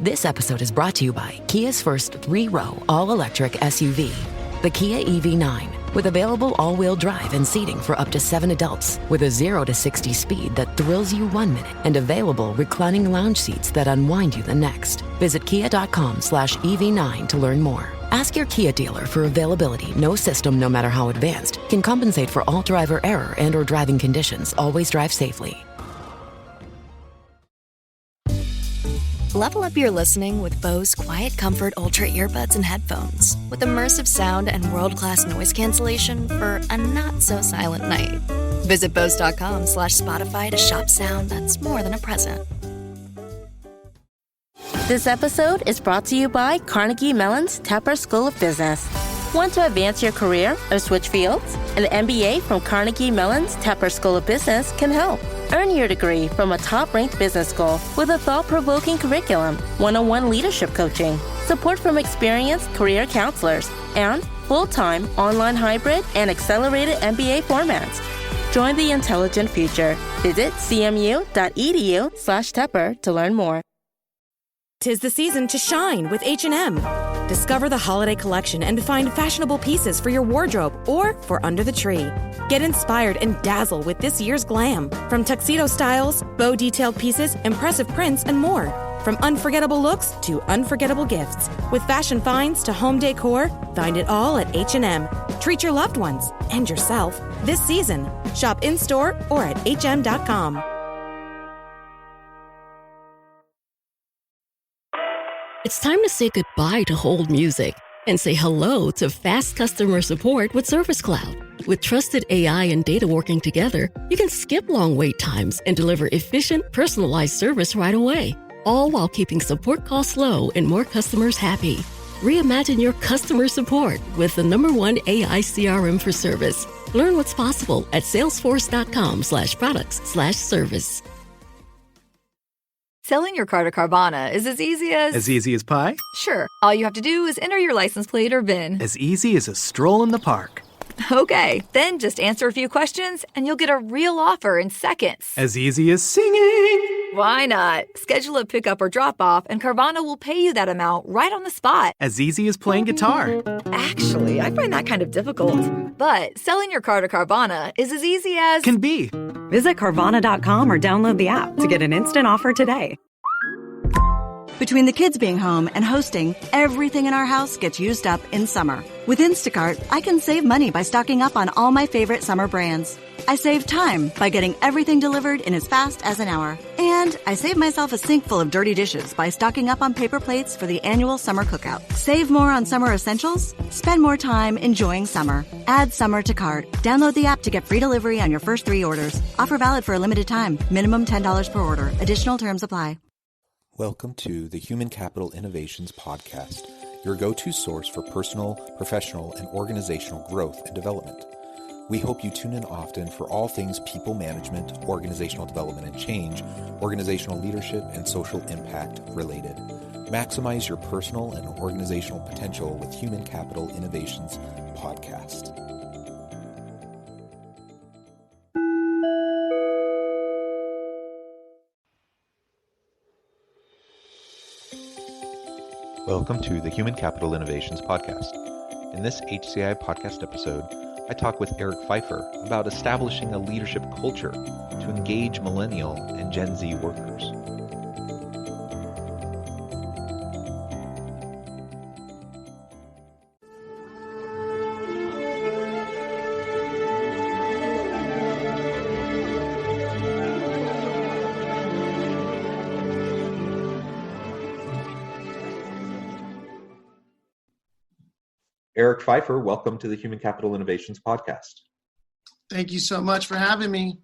This episode is brought to you by Kia's first 3-row all-electric SUV, the Kia EV9, with available all-wheel drive and seating for up to 7 adults, with a 0 to 60 speed that thrills you 1 minute, and available reclining lounge seats that unwind you the next. Visit kia.com/EV9 to learn more. Ask your Kia dealer for availability. No system, no matter how advanced, can compensate for all driver error and or driving conditions. Always drive safely. Level up your listening with Bose Quiet Comfort Ultra earbuds and headphones. With immersive sound and world-class noise cancellation for a not-so-silent night. Visit Bose.com/Spotify to shop sound that's more than a present. This episode is brought to you by Carnegie Mellon's Tepper School of Business. Want to advance your career or switch fields? An MBA from Carnegie Mellon's Tepper School of Business can help. Earn your degree from a top-ranked business school with a thought-provoking curriculum, one-on-one leadership coaching, support from experienced career counselors, and full-time, online hybrid, and accelerated MBA formats. Join the intelligent future. Visit cmu.edu/Tepper to learn more. 'Tis the season to shine with H&M. Discover the holiday collection and find fashionable pieces for your wardrobe or for under the tree. Get inspired and dazzle with this year's glam. From tuxedo styles, bow detailed pieces, impressive prints, and more. From unforgettable looks to unforgettable gifts. With fashion finds to home decor, find it all at H&M. Treat your loved ones and yourself this season. Shop in-store or at hm.com. It's time to say goodbye to hold music and say hello to fast customer support with Service Cloud. With trusted AI and data working together, you can skip long wait times and deliver efficient, personalized service right away, all while keeping support costs low and more customers happy. Reimagine your customer support with the #1 AI CRM for service. Learn what's possible at salesforce.com/products/service. Selling your car to Carvana is as easy as... As easy as pie? Sure. All you have to do is enter your license plate or VIN. As easy as a stroll in the park. Okay, then just answer a few questions and you'll get a real offer in seconds. As easy as singing. Why not? Schedule a pickup or drop off and Carvana will pay you that amount right on the spot. As easy as playing guitar. Actually, I find that kind of difficult. But selling your car to Carvana is as easy as... Can be. Visit Carvana.com or download the app to get an instant offer today. Between the kids being home and hosting, everything in our house gets used up in summer. With Instacart, I can save money by stocking up on all my favorite summer brands. I save time by getting everything delivered in as fast as an hour. And I save myself a sink full of dirty dishes by stocking up on paper plates for the annual summer cookout. Save more on summer essentials? Spend more time enjoying summer. Add summer to cart. Download the app to get free delivery on your first 3 orders. Offer valid for a limited time. Minimum $10 per order. Additional terms apply. Welcome to the Human Capital Innovations Podcast, your go-to source for personal, professional, and organizational growth and development. We hope you tune in often for all things people management, organizational development and change, organizational leadership, and social impact related. Maximize your personal and organizational potential with Human Capital Innovations Podcast. Welcome to the Human Capital Innovations Podcast. In this HCI podcast episode, I talk with Eric Pfeiffer about establishing a leadership culture to engage Millennial and Gen Z workers. Eric Pfeiffer, welcome to the Human Capital Innovations Podcast. Thank you so much for having me.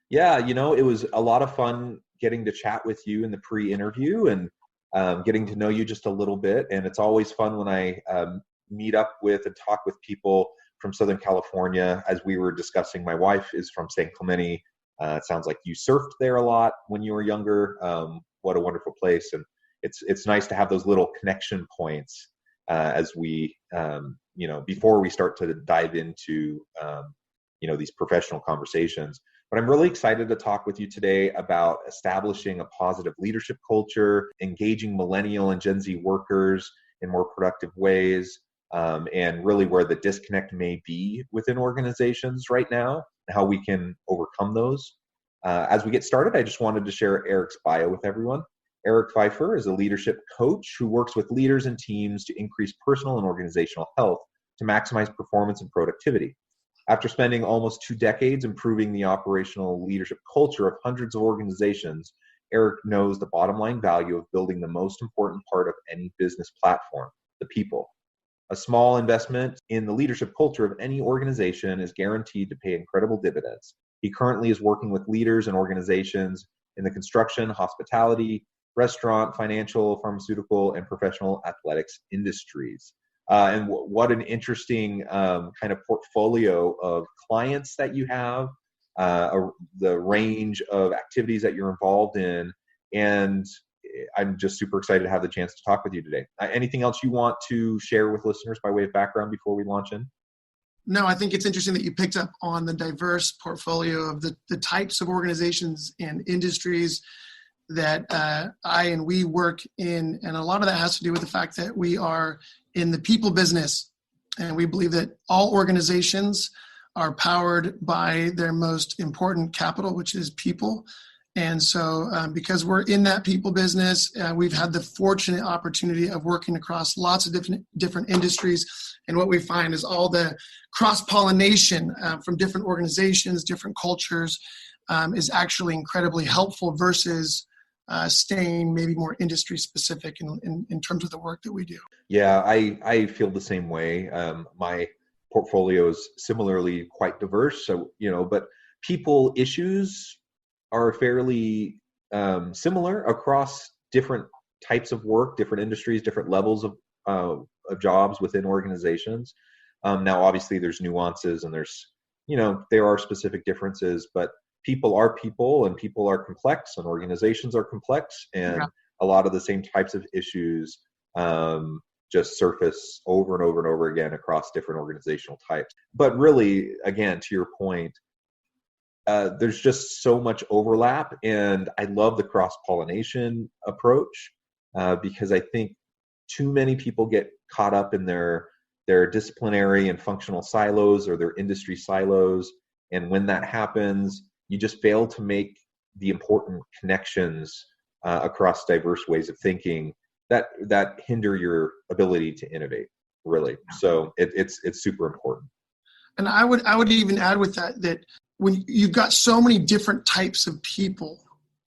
Yeah, it was a lot of fun getting to chat with you in the pre-interview and getting to know you just a little bit. And it's always fun when I meet up with and talk with people from Southern California. As we were discussing, my wife is from San Clemente. It sounds like you surfed there a lot when you were younger. What a wonderful place. And it's nice to have those little connection points as we, before we start to dive into, these professional conversations. But I'm really excited to talk with you today about establishing a positive leadership culture, engaging millennial and Gen Z workers in more productive ways, and really where the disconnect may be within organizations right now, and how we can overcome those. As we get started, I just wanted to share Eric's bio with everyone. Eric Pfeiffer is a leadership coach who works with leaders and teams to increase personal and organizational health to maximize performance and productivity. After spending almost 2 decades improving the operational leadership culture of hundreds of organizations, Eric knows the bottom line value of building the most important part of any business platform, the people. A small investment in the leadership culture of any organization is guaranteed to pay incredible dividends. He currently is working with leaders and organizations in the construction, hospitality, restaurant, financial, pharmaceutical, and professional athletics industries. And what an interesting kind of portfolio of clients that you have, the range of activities that you're involved in. And I'm just super excited to have the chance to talk with you today. Anything else you want to share with listeners by way of background before we launch in? No, I think it's interesting that you picked up on the diverse portfolio of the types of organizations and industries that I and we work in. And a lot of that has to do with the fact that we are in the people business. And we believe that all organizations are powered by their most important capital, which is people. And so because we're in that people business, we've had the fortunate opportunity of working across lots of different industries. And what we find is all the cross-pollination from different organizations, different cultures is actually incredibly helpful versus staying maybe more industry specific in terms of the work that we do. Yeah, I feel the same way. My portfolio is similarly quite diverse. So, but people issues are fairly similar across different types of work, different industries, different levels of jobs within organizations. Now, obviously, there's nuances and there are specific differences, but people are people and people are complex and organizations are complex, and a lot of the same types of issues just surface over and over and over again across different organizational types. But really, again, to your point, there's just so much overlap, and I love the cross-pollination approach because I think too many people get caught up in their disciplinary and functional silos or their industry silos, and when that happens, you just fail to make the important connections across diverse ways of thinking that hinder your ability to innovate, really. So it's super important. And I would even add with that when you've got so many different types of people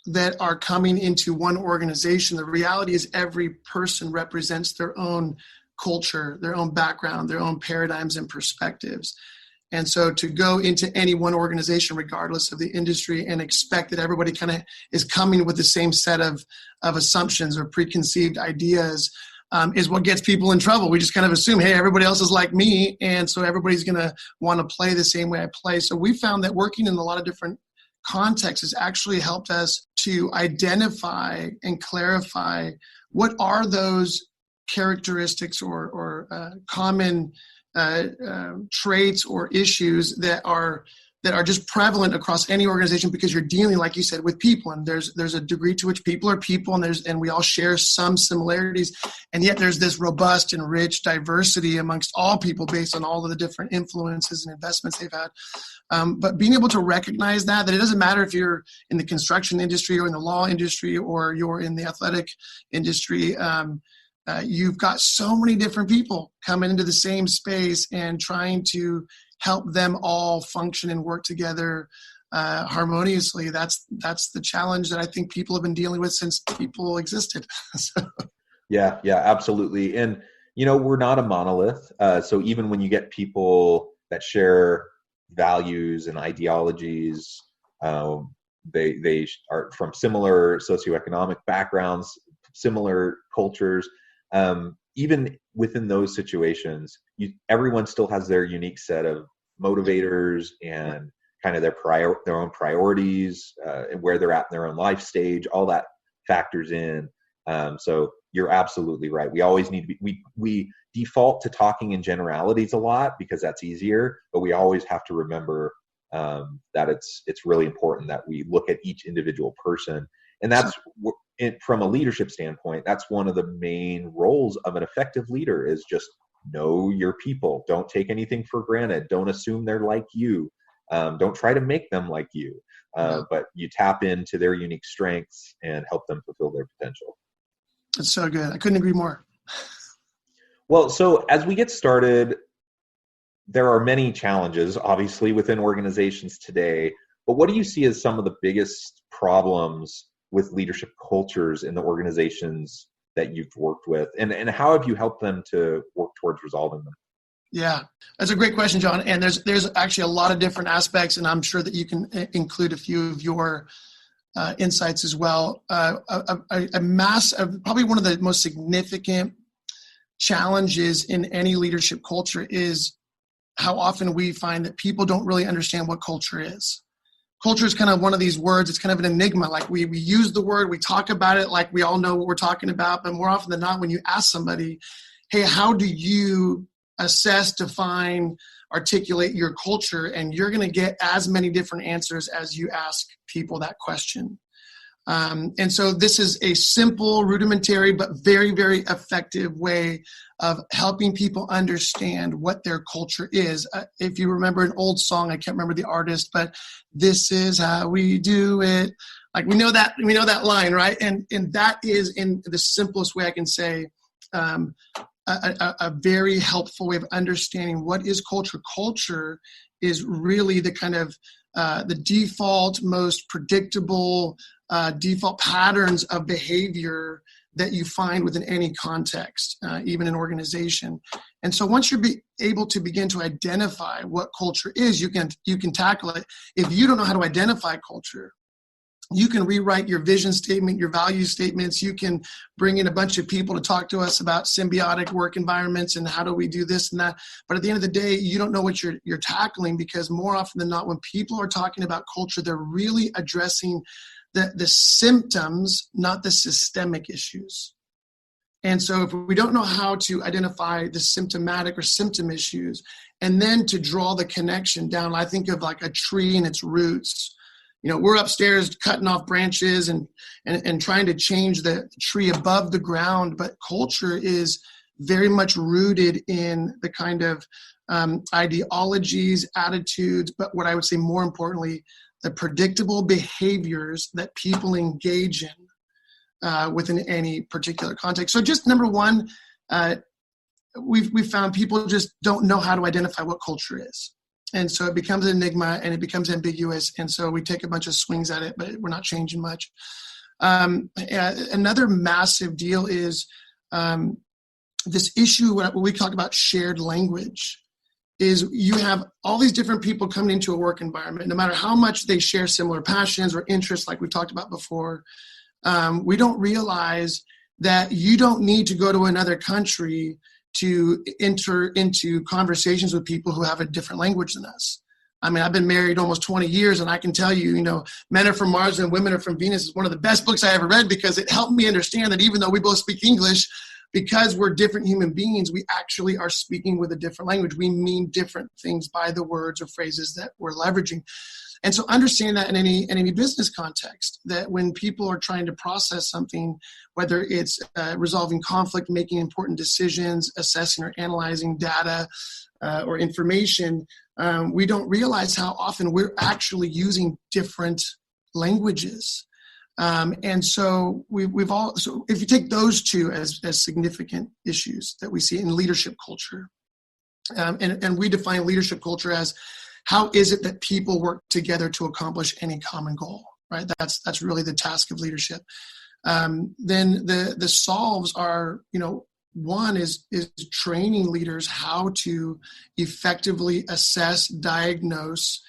that are coming into one organization, the reality is every person represents their own culture, their own background, their own paradigms and perspectives. And so to go into any one organization, regardless of the industry, and expect that everybody kind of is coming with the same set of assumptions or preconceived ideas is what gets people in trouble. We just kind of assume, hey, everybody else is like me, and so everybody's going to want to play the same way I play. So we found that working in a lot of different contexts has actually helped us to identify and clarify what are those characteristics or common traits or issues that are just prevalent across any organization, because you're dealing, like you said, with people, and there's a degree to which people are people, and we all share some similarities, and yet there's this robust and rich diversity amongst all people based on all of the different influences and investments they've had. But being able to recognize that it doesn't matter if you're in the construction industry or in the law industry or you're in the athletic industry. You've got so many different people coming into the same space and trying to help them all function and work together harmoniously. That's the challenge that I think people have been dealing with since people existed. So. Yeah, absolutely. And, we're not a monolith. So even when you get people that share values and ideologies, they are from similar socioeconomic backgrounds, similar cultures. Even within those situations, everyone still has their unique set of motivators and kind of their own priorities and where they're at in their own life stage. All that factors in. So you're absolutely right. We always need to be, we default to talking in generalities a lot because that's easier, but we always have to remember that it's really important that we look at each individual person. And that's from a leadership standpoint, that's one of the main roles of an effective leader, is just know your people. Don't take anything for granted. Don't assume they're like you. Don't try to make them like you. But you tap into their unique strengths and help them fulfill their potential. That's so good. I couldn't agree more. Well, so as we get started, there are many challenges, obviously, within organizations today. But what do you see as some of the biggest problems with leadership cultures in the organizations that you've worked with? And how have you helped them to work towards resolving them? Yeah, that's a great question, John. And there's actually a lot of different aspects, and I'm sure that you can include a few of your insights as well. Probably one of the most significant challenges in any leadership culture is how often we find that people don't really understand what culture is. Culture is kind of one of these words. It's kind of an enigma. Like we use the word, we talk about it like we all know what we're talking about. But more often than not, when you ask somebody, hey, how do you assess, define, articulate your culture? And you're going to get as many different answers as you ask people that question. And so this is a simple, rudimentary, but very, very effective way of helping people understand what their culture is. If you remember an old song, I can't remember the artist, but this is how we do it. Like we know that line, right? And that is, in the simplest way I can say, a very helpful way of understanding what is culture. Culture is really the kind of the default, most predictable default patterns of behavior that you find within any context, even an organization. And so once you're able to begin to identify what culture is, you can tackle it. If you don't know how to identify culture, you can rewrite your vision statement, your value statements. You can bring in a bunch of people to talk to us about symbiotic work environments and how do we do this and that. But at the end of the day, you don't know what you're tackling, because more often than not, when people are talking about culture, they're really addressing the symptoms, not the systemic issues. And so if we don't know how to identify the symptomatic or symptom issues, and then to draw the connection down, I think of like a tree and its roots. You know, we're upstairs cutting off branches and trying to change the tree above the ground, but culture is very much rooted in the kind of ideologies, attitudes, but what I would say more importantly, the predictable behaviors that people engage in within any particular context. So just number one, we've found people just don't know how to identify what culture is. And so it becomes an enigma and it becomes ambiguous. And so we take a bunch of swings at it, but we're not changing much. Another massive deal is this issue, what we talk about shared language, is you have all these different people coming into a work environment, no matter how much they share similar passions or interests, like we talked about before. We don't realize that you don't need to go to another country to enter into conversations with people who have a different language than us. I mean, I've been married almost 20 years, and I can tell you, Men Are From Mars and Women Are From Venus is one of the best books I ever read, because it helped me understand that even though we both speak English, because we're different human beings, we actually are speaking with a different language. We mean different things by the words or phrases that we're leveraging. And so understand that in any business context, that when people are trying to process something, whether it's resolving conflict, making important decisions, assessing or analyzing data or information, we don't realize how often we're actually using different languages. And so so if you take those two as significant issues that we see in leadership culture, and we define leadership culture as how is it that people work together to accomplish any common goal, right? That's really the task of leadership. Then the solves are, one is training leaders how to effectively assess, diagnose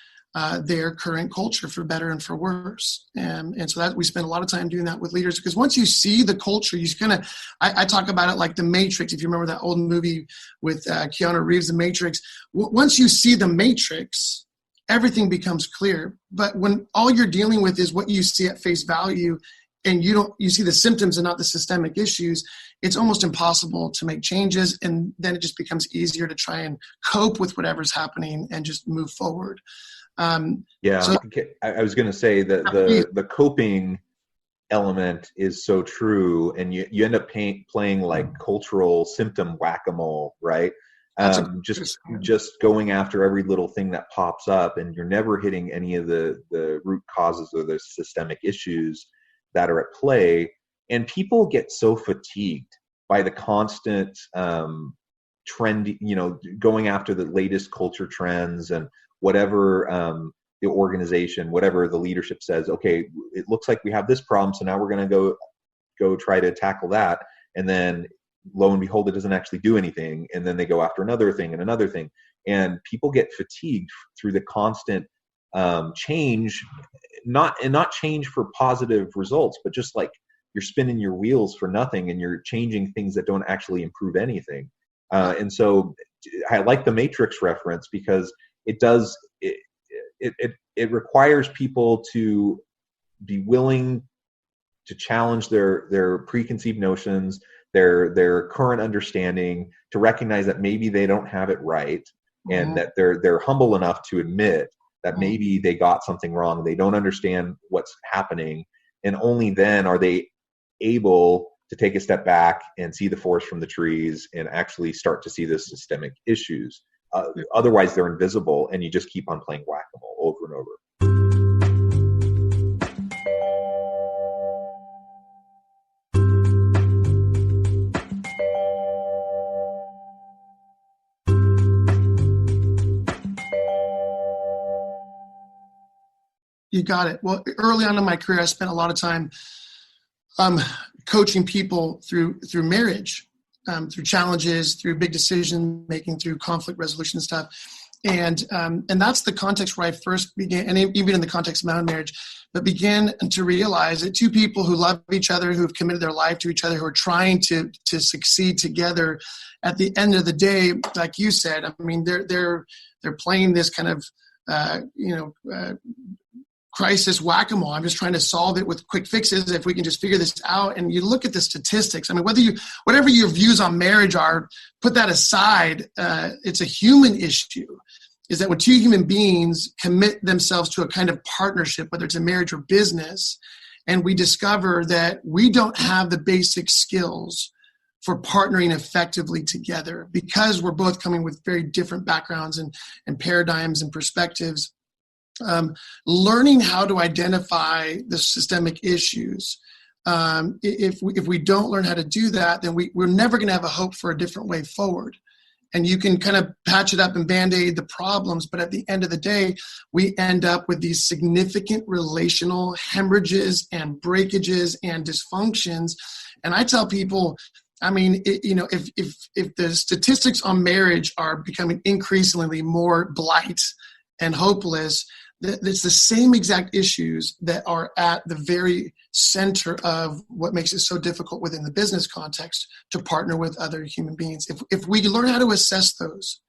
their current culture, for better and for worse. And so that we spend a lot of time doing that with leaders, because once you see the culture, you kind of, I talk about it like the Matrix. If you remember that old movie with Keanu Reeves, The Matrix, once you see the Matrix, everything becomes clear. But when all you're dealing with is what you see at face value, and you see the symptoms and not the systemic issues, it's almost impossible to make changes. And then it just becomes easier to try and cope with whatever's happening and just move forward. So I was going to say that the coping element is so true, and you end up playing like cultural symptom whack-a-mole, right? Just going after every little thing that pops up, and you're never hitting any of the root causes or the systemic issues that are at play. And people get so fatigued by the constant trend, going after the latest culture trends and whatever the organization, whatever the leadership says, okay, it looks like we have this problem, so now we're going to go try to tackle that. And then lo and behold, it doesn't actually do anything. And then they go after another thing and another thing. And people get fatigued through the constant change, not change for positive results, but just like you're spinning your wheels for nothing and you're changing things that don't actually improve anything. And so I like the Matrix reference because it requires people to be willing to challenge their preconceived notions, their current understanding, to recognize that maybe they don't have it right, and that they're humble enough to admit that maybe they got something wrong, they don't understand what's happening, and only then are they able to take a step back and see the forest from the trees and actually start to see the systemic issues. Otherwise, they're invisible, and you just keep on playing whack-a-mole over and over. You got it. Well, early on in my career, I spent a lot of time coaching people through marriage, through challenges, through big decision making, through conflict resolution stuff. And that's the context where I first began, and even in the context of my own marriage, but began to realize that two people who love each other, who have committed their life to each other, who are trying to succeed together, at the end of the day, like you said, I mean, they're playing this kind of crisis whack-a-mole. I'm just trying to solve it with quick fixes. If we can just figure this out, and you look at the statistics, I mean, whatever your views on marriage are, put that aside. It's a human issue. Is that when two human beings commit themselves to a kind of partnership, whether it's a marriage or business, and we discover that we don't have the basic skills for partnering effectively together because we're both coming with very different backgrounds and paradigms and perspectives. Learning how to identify the systemic issues. If we don't learn how to do that, then we're never going to have a hope for a different way forward. And you can kind of patch it up and band-aid the problems, but at the end of the day, we end up with these significant relational hemorrhages and breakages and dysfunctions. And I tell people, I mean, if the statistics on marriage are becoming increasingly more blight and hopeless, it's the same exact issues that are at the very center of what makes it so difficult within the business context to partner with other human beings. If we learn how to assess those,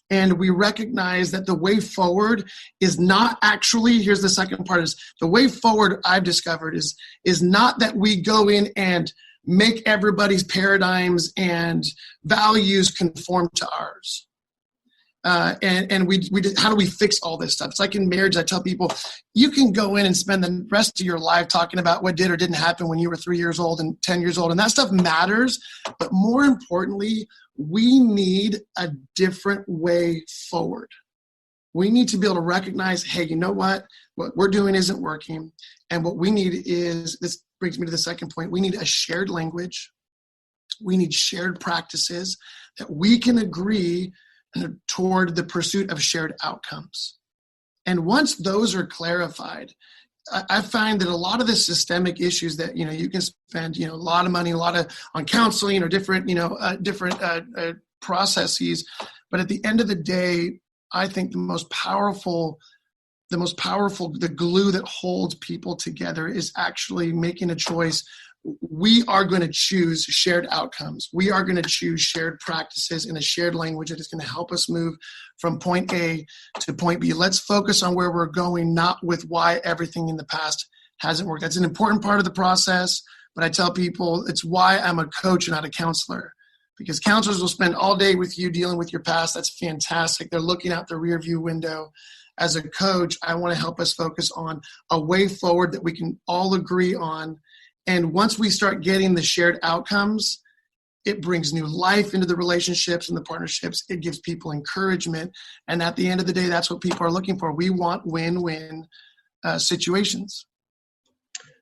and we recognize that the way forward is not actually, here's the second part, is the way forward I've discovered is not that we go in and make everybody's paradigms and values conform to ours. And we how do we fix all this stuff? It's like in marriage, I tell people, you can go in and spend the rest of your life talking about what did or didn't happen when you were 3 years old and 10 years old, and that stuff matters. But more importantly, we need a different way forward. We need to be able to recognize, hey, you know what we're doing isn't working. And what we need is, this brings me to the second point, we need a shared language. We need shared practices that we can agree toward the pursuit of shared outcomes. And once those are clarified, I find that a lot of the systemic issues that, you can spend, a lot of money, on counseling or different processes. But at the end of the day, I think the glue that holds people together is actually making a choice. We are going to choose shared outcomes. We are going to choose shared practices in a shared language that is going to help us move from point A to point B. Let's focus on where we're going, not with why everything in the past hasn't worked. That's an important part of the process, but I tell people it's why I'm a coach and not a counselor, because counselors will spend all day with you dealing with your past. That's fantastic. They're looking out the rear view window. as a coach, I want to help us focus on a way forward that we can all agree on. And once we start getting the shared outcomes, it brings new life into the relationships and the partnerships. It gives people encouragement. And at the end of the day, that's what people are looking for. We want win-win situations.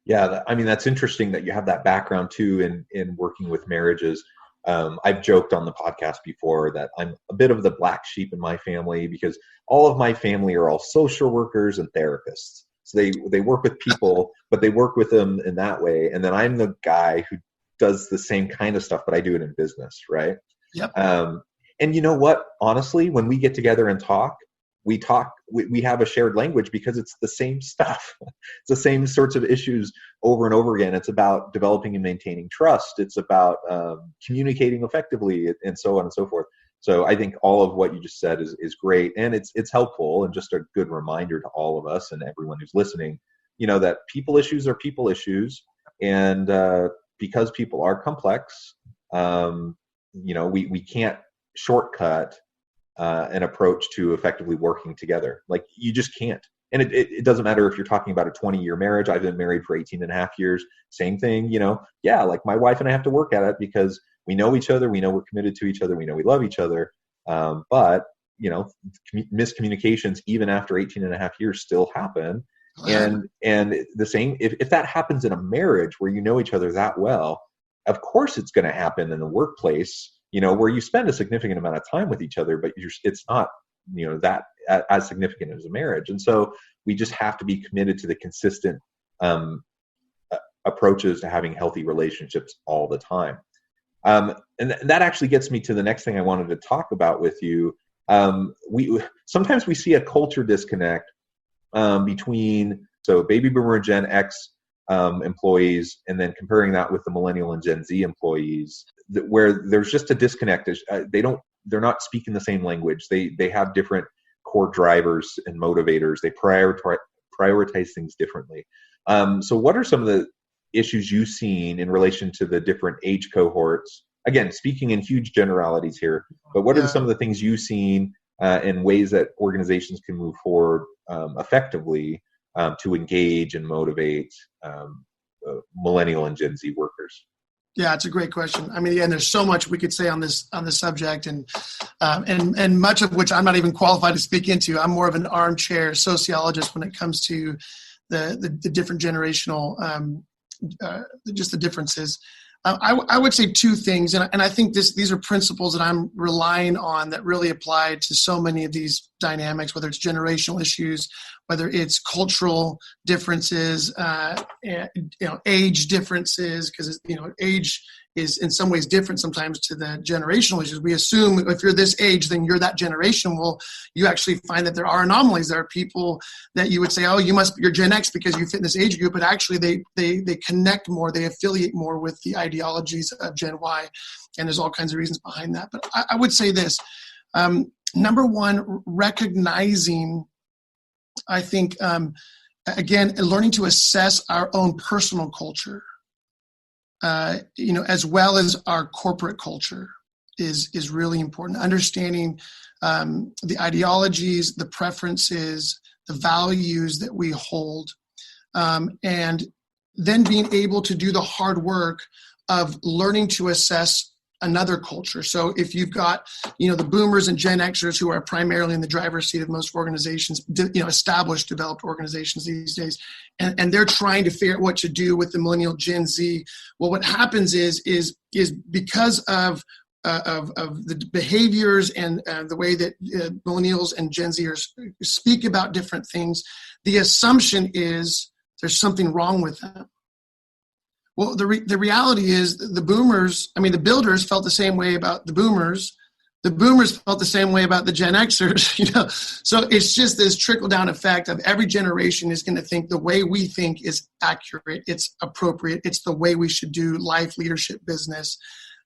Yeah, I mean, that's interesting that you have that background too in working with marriages. I've joked on the podcast before that I'm a bit of the black sheep in my family because all of my family are all social workers and therapists. So they work with people, but they work with them in that way. And then I'm the guy who does the same kind of stuff, but I do it in business, right? Yep. And you know what? Honestly, when we get together and talk, we have a shared language because it's the same stuff. It's the same sorts of issues over and over again. It's about developing and maintaining trust. It's about communicating effectively and so on and so forth. So I think all of what you just said is great. And it's helpful and just a good reminder to all of us and everyone who's listening, that people issues are people issues. And because people are complex, we can't shortcut an approach to effectively working together. Like you just can't. And it doesn't matter if you're talking about a 20-year marriage. I've been married for 18 and a half years. Same thing, like my wife and I have to work at it because we know each other. We know we're committed to each other. We know we love each other. But miscommunications, even after 18 and a half years, still happen. And the same, if that happens in a marriage where you know each other that well, of course it's going to happen in the workplace, where you spend a significant amount of time with each other, but it's not, that as significant as a marriage. And so we just have to be committed to the consistent approaches to having healthy relationships all the time. And that actually gets me to the next thing I wanted to talk about with you. Sometimes we see a culture disconnect between baby boomer and Gen X employees, and then comparing that with the Millennial and Gen Z employees, where there's just a disconnect. They're not speaking the same language. They have different core drivers and motivators. They prioritize things differently. So what are some of the issues you've seen in relation to the different age cohorts? Again, speaking in huge generalities here, but what are some of the things you've seen and ways that organizations can move forward effectively to engage and motivate Millennial and Gen Z workers? Yeah, it's a great question. I mean, again, there's so much we could say on this subject, and much of which I'm not even qualified to speak into. I'm more of an armchair sociologist when it comes to the different generational, just the differences. I would say two things, and I think these are principles that I'm relying on that really apply to so many of these dynamics, whether it's generational issues, whether it's cultural differences, age differences, because age is in some ways different sometimes to the generational issues. We assume if you're this age, then you're that generation. Well, you actually find that there are anomalies. There are people that you would say, oh, you're Gen X because you fit in this age group, but actually they connect more, they affiliate more with the ideologies of Gen Y, and there's all kinds of reasons behind that. But I would say this, number one, recognizing, I think, again, learning to assess our own personal culture, as well as our corporate culture is really important. Understanding the ideologies, the preferences, the values that we hold, and then being able to do the hard work of learning to assess another culture. So if you've got, the boomers and Gen Xers who are primarily in the driver's seat of most organizations, established, developed organizations these days, and they're trying to figure out what to do with the Millennial Gen Z. Well, what happens is because of the behaviors and the way that Millennials and Gen Zers speak about different things, the assumption is there's something wrong with them. Well, the reality is the builders felt the same way about the boomers. The boomers felt the same way about the Gen Xers, So it's just this trickle-down effect of every generation is going to think the way we think is accurate, it's appropriate, it's the way we should do life, leadership, business,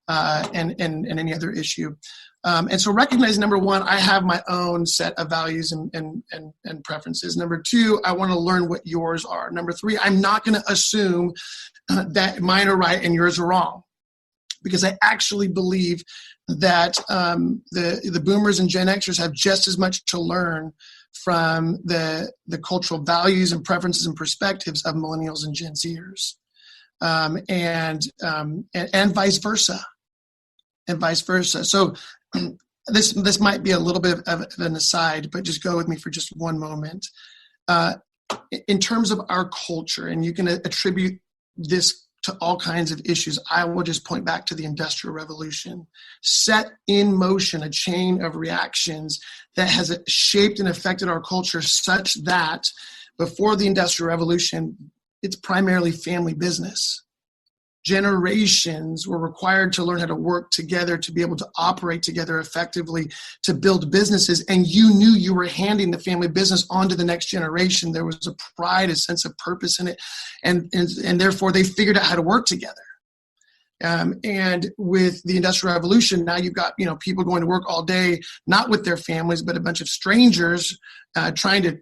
and any other issue. And so recognizing, number one, I have my own set of values and preferences. Number two, I want to learn what yours are. Number three, I'm not going to assume that mine are right and yours are wrong, because I actually believe that the boomers and Gen Xers have just as much to learn from the cultural values and preferences and perspectives of millennials and Gen Zers, and vice versa, So this might be a little bit of an aside, but just go with me for just one moment. In terms of our culture, and you can attribute this to all kinds of issues, I will just point back to the Industrial Revolution, set in motion a chain of reactions that has shaped and affected our culture such that before the Industrial Revolution, it's primarily family business. Generations were required to learn how to work together, to be able to operate together effectively, to build businesses. And you knew you were handing the family business on to the next generation. There was a pride, a sense of purpose in it. And therefore they figured out how to work together. And with the Industrial Revolution, now you've got, people going to work all day, not with their families, but a bunch of strangers trying to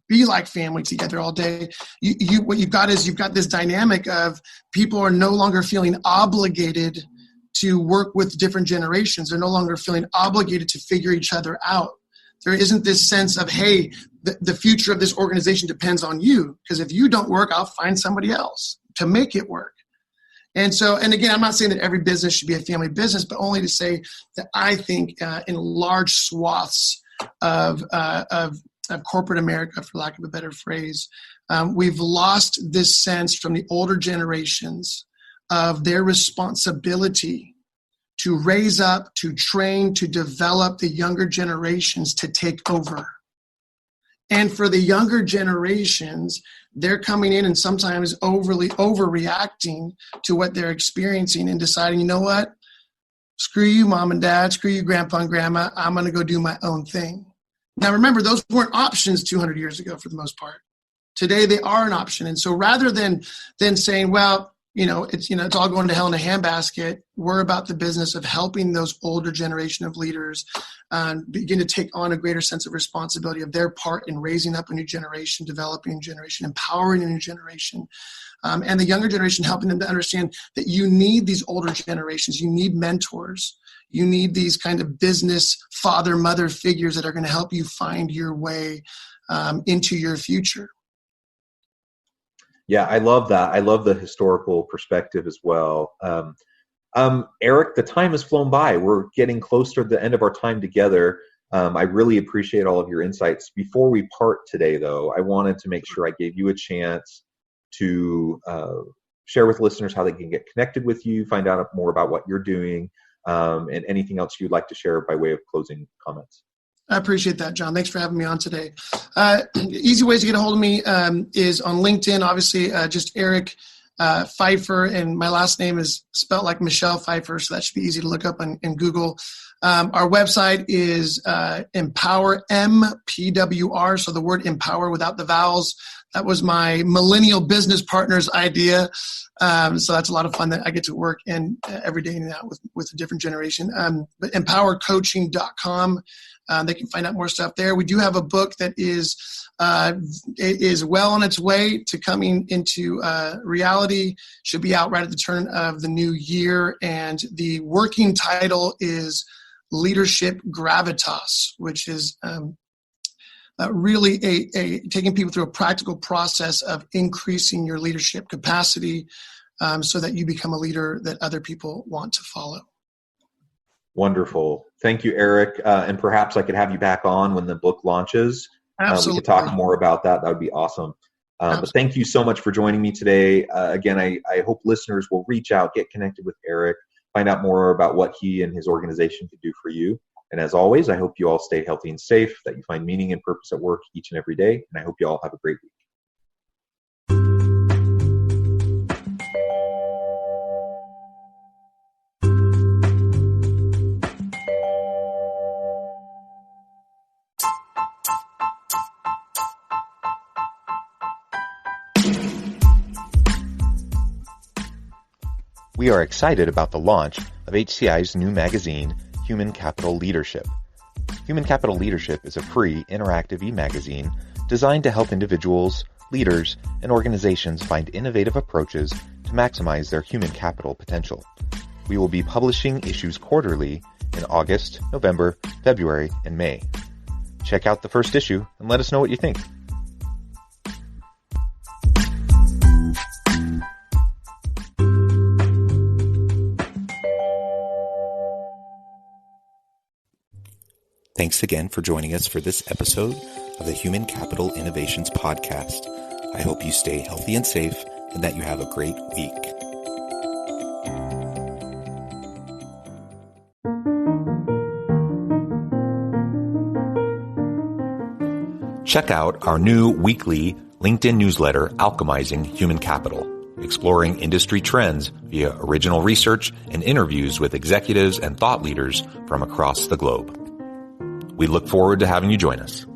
be like family together all day. What you've got is you've got this dynamic of people are no longer feeling obligated to work with different generations. They're no longer feeling obligated to figure each other out. There isn't this sense of, hey, the future of this organization depends on you, because if you don't work, I'll find somebody else to make it work. And again, I'm not saying that every business should be a family business, but only to say that I think in large swaths of corporate America, for lack of a better phrase, we've lost this sense from the older generations of their responsibility to raise up, to train, to develop the younger generations to take over. And for the younger generations, they're coming in and sometimes overreacting to what they're experiencing and deciding, you know what, screw you, mom and dad, screw you, grandpa and grandma, I'm going to go do my own thing. Now, remember, those weren't options 200 years ago for the most part. Today, they are an option. And so rather than saying, well, it's all going to hell in a handbasket, we're about the business of helping those older generation of leaders begin to take on a greater sense of responsibility of their part in raising up a new generation, developing a new generation, empowering a new generation. And the younger generation, helping them to understand that you need these older generations, you need mentors. You need these kind of business father, mother figures that are going to help you find your way into your future. Yeah, I love that. I love the historical perspective as well. Eric, the time has flown by. We're getting close to the end of our time together. I really appreciate all of your insights. Before we part today, though, I wanted to make sure I gave you a chance to share with listeners how they can get connected with you, find out more about what you're doing, and anything else you'd like to share by way of closing comments. I appreciate that, John. Thanks for having me on today. Easy ways to get a hold of me is on LinkedIn, obviously, just Eric Pfeiffer, and my last name is spelled like Michelle Pfeiffer, so that should be easy to look up in Google. Our website is Empower, MPWR, so the word empower without the vowels. That was my millennial business partner's idea. So that's a lot of fun that I get to work in every day now with a different generation. But empowercoaching.com. They can find out more stuff there. We do have a book that is well on its way to coming into reality. Should be out right at the turn of the new year. And the working title is Leadership Gravitas, which is really taking people through a practical process of increasing your leadership capacity so that you become a leader that other people want to follow. Wonderful. Thank you, Eric. And perhaps I could have you back on when the book launches. Absolutely. We could talk more about that. That would be awesome. But thank you so much for joining me today. Again, I hope listeners will reach out, get connected with Eric, find out more about what he and his organization can do for you. And as always, I hope you all stay healthy and safe, that you find meaning and purpose at work each and every day. And I hope you all have a great week. We are excited about the launch of HCI's new magazine, Human Capital Leadership. Human Capital Leadership is a free, interactive e-magazine designed to help individuals, leaders, and organizations find innovative approaches to maximize their human capital potential. We will be publishing issues quarterly in August, November, February, and May. Check out the first issue and let us know what you think. Thanks again for joining us for this episode of the Human Capital Innovations Podcast. I hope you stay healthy and safe and that you have a great week. Check out our new weekly LinkedIn newsletter, Alchemizing Human Capital, exploring industry trends via original research and interviews with executives and thought leaders from across the globe. We look forward to having you join us.